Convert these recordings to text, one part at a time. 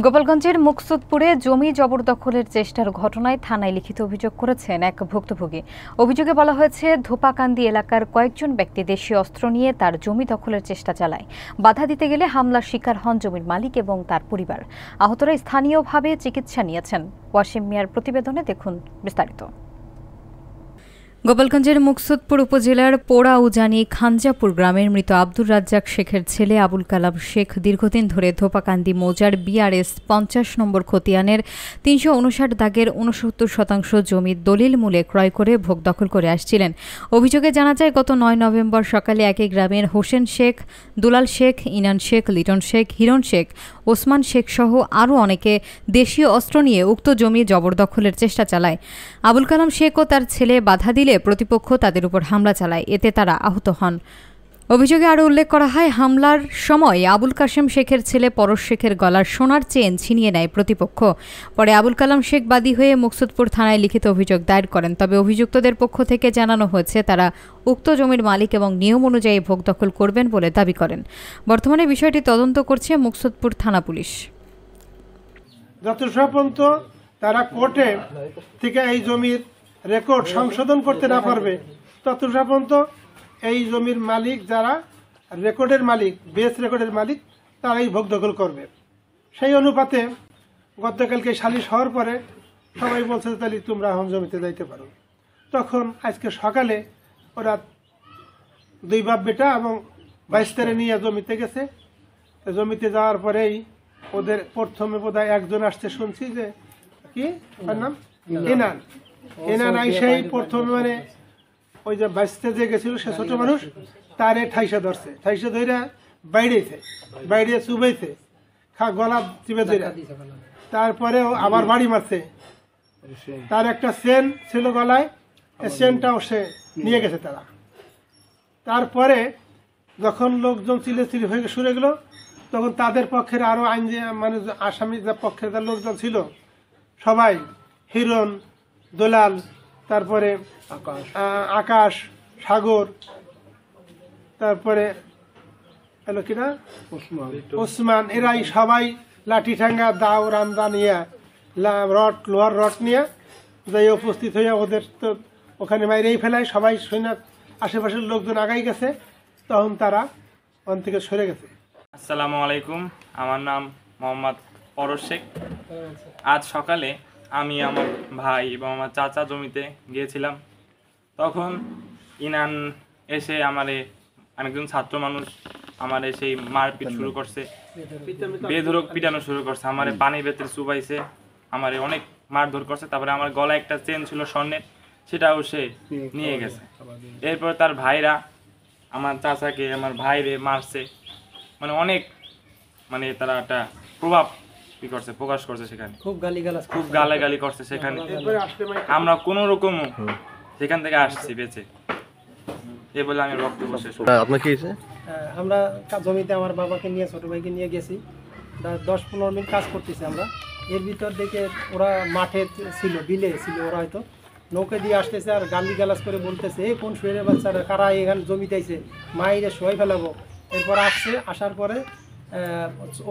গোপালগঞ্জের মুকসুদপুরে জমি জবরদখলের চেষ্টার ঘটনায় থানায় লিখিত অভিযোগ করেছেন এক ভুক্তভোগী। অভিযোগে বলা হয়েছে, ধোপাকান্দি এলাকার কয়েকজন ব্যক্তি দেশীয় অস্ত্র নিয়ে তার জমি দখলের চেষ্টা চালায়। বাধা দিতে গেলে হামলার শিকার হন জমির মালিক এবং তার পরিবার। আহতরা স্থানীয়ভাবে চিকিৎসা নিয়েছেন। ওয়াসিম মিয়ার প্রতিবেদনে দেখুন বিস্তারিত। গোপালগঞ্জের মুকসুদপুর উপজেলার পোড়া উজানি খানজাপুর গ্রামের মৃত আব্দুর রাজ্জাক শেখের ছেলে আবুল কালাম শেখ দীর্ঘদিন ধরে ধোপাকান্দি মৌজার BRS 50 নম্বর খতিয়ানের 359 দাগের 69% জমি দলিল মূলে ক্রয় করে ভোগ দখল করে আসছিলেন। অভিযোগে জানা যায়, গত 9 নভেম্বর সকালে একই গ্রামের হোসেন শেখ, দুলাল শেখ, ইনান শেখ, লিটন শেখ, হিরণ শেখ, ওসমান শেখ সহ আরও অনেকে দেশীয় অস্ত্র নিয়ে উক্ত জমি জবরদখলের চেষ্টা চালায়। আবুল কালাম শেখ ও তার ছেলে বাধা দিলে প্রতিপক্ষ তাদের উপর হামলা চালায়, এতে তারা আহত হন। অভিযোগে আরও উল্লেখ করা হয়, হামলার সময় আবুল কাশেম শেখের ছেলে পরশ শেখের গলার সোনার চেন ছিনিয়ে নেয় প্রতিপক্ষ। পরে আবুল কালাম শেখ বাদী হয়ে মুকসুদপুর থানায় লিখিত অভিযোগ দায়ের করেন। তবে অভিযুক্তদের পক্ষ থেকে জানানো হয়েছে, তারা উক্ত জমির মালিক এবং নিয়ম অনুযায়ী ভোগ দখল করবেন বলে দাবি করেন। বর্তমানে বিষয়টি তদন্ত করছে মুকসুদপুর থানা পুলিশ। যতক্ষণ পর্যন্ত তারা কোর্টে থেকে এই জমির রেকর্ড সংশোধন করতে না পারবে, ততক্ষণ পর্যন্ত এই জমির মালিক, যারা রেকর্ডের মালিক, বেস রেকর্ডের মালিক, তারাই ভোগ দখল করবে। সেই অনুপাতে গতকালকে সালিশ হওয়ার পরে সবাই বলছে, তাহলে তোমরা এখন জমিতে যাইতে পারো। তখন আজকে সকালে ওরা দুই বাপ বেটা এবং 22 নিয়ে জমিতে গেছে। জমিতে যাওয়ার পরেই ওদের প্রথমে বোধহয় একজন আসছে, শুনছি যে কি তার নাম এনান আইসাই প্রথমে, মানে ওই যে বাইসতে যে গেছিল সে ছোট মানুষ, তারে ঠাইসা ধরছে, ঠাইসা ধরে বাইরে চুবাইছে, গলা চিপে ধরে, তারপরে আবার বাড়ি মারছে। তার একটা চেন ছিল গলায়, চেনটাও সে নিয়ে গেছে তারা। তারপরে যখন লোকজন চিল্লাচিল্লি হয়ে শুরু গেল, তখন তাদের পক্ষের আরো আইন, মানে আসামি পক্ষের যার লোকজন ছিল সবাই, হিরণ, দোলাল, তারপরে আকাশ, সাগর, তারপরে এলো কিনা ওসমান, এরাই সবাই লাঠি ঠাঙ্গা, দাও, রামদা নিয়ে, লোহার রড নিয়ে যাই উপস্থিত হইয়া ওদের তো ওখানে মাইরেই ফেলায়। সবাই সৈন্য, আশেপাশের লোকজন আগাই গেছে, তখন তারা ওখান থেকে সরে গেছে। আসসালামু আলাইকুম, আমার নাম মোহাম্মদ পরশ শেখ। আজ সকালে আমি আমার ভাই এবং আমার চাচা জমিতে গিয়েছিলাম। তখন ইনান এসে আমারে, অনেকজন ছাত্র মানুষ আমার সেই মারপিট শুরু করছে, বেধড়ক পিটানো শুরু করছে, আমারে পানি ভেতরে চুবাইছে, আমারে অনেক মারধর করছে। তারপরে আমার গলায় একটা চেন ছিল স্বর্ণের, সেটাও সে নিয়ে গেছে। এরপর তার ভাইরা আমার চাচাকে, আমার ভাইরে মারছে, মানে অনেক, মানে তারা একটা প্রভাব প্রকাশ করছে, সেখানে খুব গালাগালি করছে। সেখানে আমরা কোন রকম সেখান থেকে আসছি বেঁচে, এ বলে আমি বক্তব্য শেষ। আপনার কি হয়েছে? আমরা জমিতে আমার বাবাকে নিয়ে, ছোট ভাইকে নিয়ে গেছি, 10-15 মিনিট কাজ করতেছি আমরা। এর ভিতর দেখে ওরা মাঠে ছিল, বিলে ছিল, ওরা হয়তো নৌকা দিয়ে আসতেছে আর গালি গালাজ করে বলতেছে, এই কোন শুয়ে বাচ্চারা, কারা এখানে জমিতে আইছে, মাইরে শোয়াই ফেলাবো। এরপর আসার পরে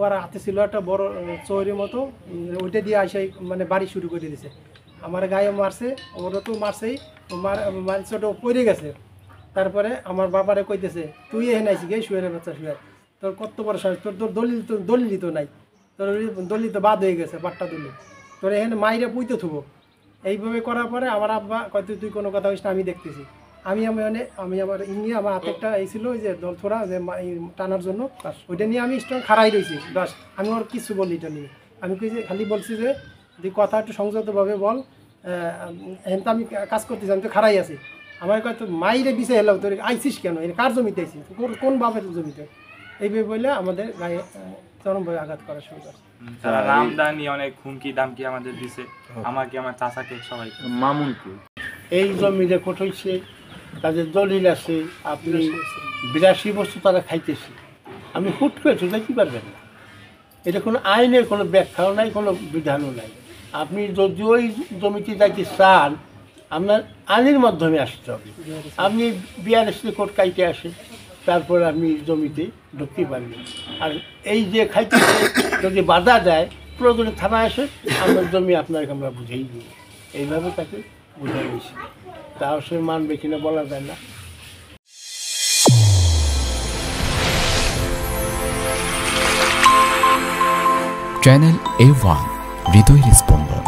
ওরা হাতে ছিল একটা বড় চৌরির মতো, ওইটা দিয়ে আসে মানে বাড়ি শুরু করে দিয়েছে। আমার গায়ে মারছে, ওরা তো মারছেই, মারছে, ওটা পড়ে গেছে। তারপরে আমার বাবারে কইতেছে, তুই এখানে আইসি গে শুয়ে বাচ্চা শুয়ে, তোর কত বড় সাহস, তোর দলিল তো নাই, তোর দলিল তো বাদ হয়ে গেছে, বাট্টা দলিল, তোর এখানে মাইরে পুইতে থুবো। এইভাবে করার পরে আমার আব্বা কত, তুই কোনো কথা হইস না, আমি দেখতেছি। আমি আমার নিয়ে, আমার হাতে একটা এই ছিল ওই যে দলথোড়া, যে টানার জন্য, ওইটা নিয়ে আমি স্ট্রং খাড়াই রয়েছি। বাস, আমি ওর কিছু বলি এটা নিয়ে, আমি খালি বলছি যে তুই কথা একটু সংযতভাবে বল, এখন তো আমি কাজ করতেছি, আমি তো খাড়াই আছি। আমার কত মাইরে বিছে হেলাও, তোর আইসিস কেন, কার জমিতে আইসিস, কোন বাপের জমিতে, এইভাবে বললে আমাদের গায়ে চরমভাবে আঘাত করা শুরু করে। তারা রামদানি অনেক হুমকি দামকি আমাদের দিছে, আমাকে, আমার চাচাকে, সবাই। মামুনকে এই জমি রেকর্ড হয়েছে, তাদের দলিল আছে, আপনি 82 বছর তারা খাইতেছে, আমি হুট করে যাইতে পারবেন না। এটা কোনো আইনের কোনো ব্যাখ্যাও নাই, কোনো বিধানও নাই। আপনি যদি ওই জমিতে যাইতে চান, আপনার আইনের মাধ্যমে আসতে হবে। আপনি BRS রেকর্ড কাইটে আসে, তারপর আপনি জমিতে ঢুকতে পারবেন। আর এই যে খাইতে যদি বাধা দেয়, প্রয়োজনে থানা আসে আপনার জমি আপনাকে আমরা বুঝেই দিই, এইভাবে তাকে বুঝে নিয়েছি। তাও সে মানবে কিনা বলা যায় না। চ্যানেল A1 হৃদয়ের স্পন্দন।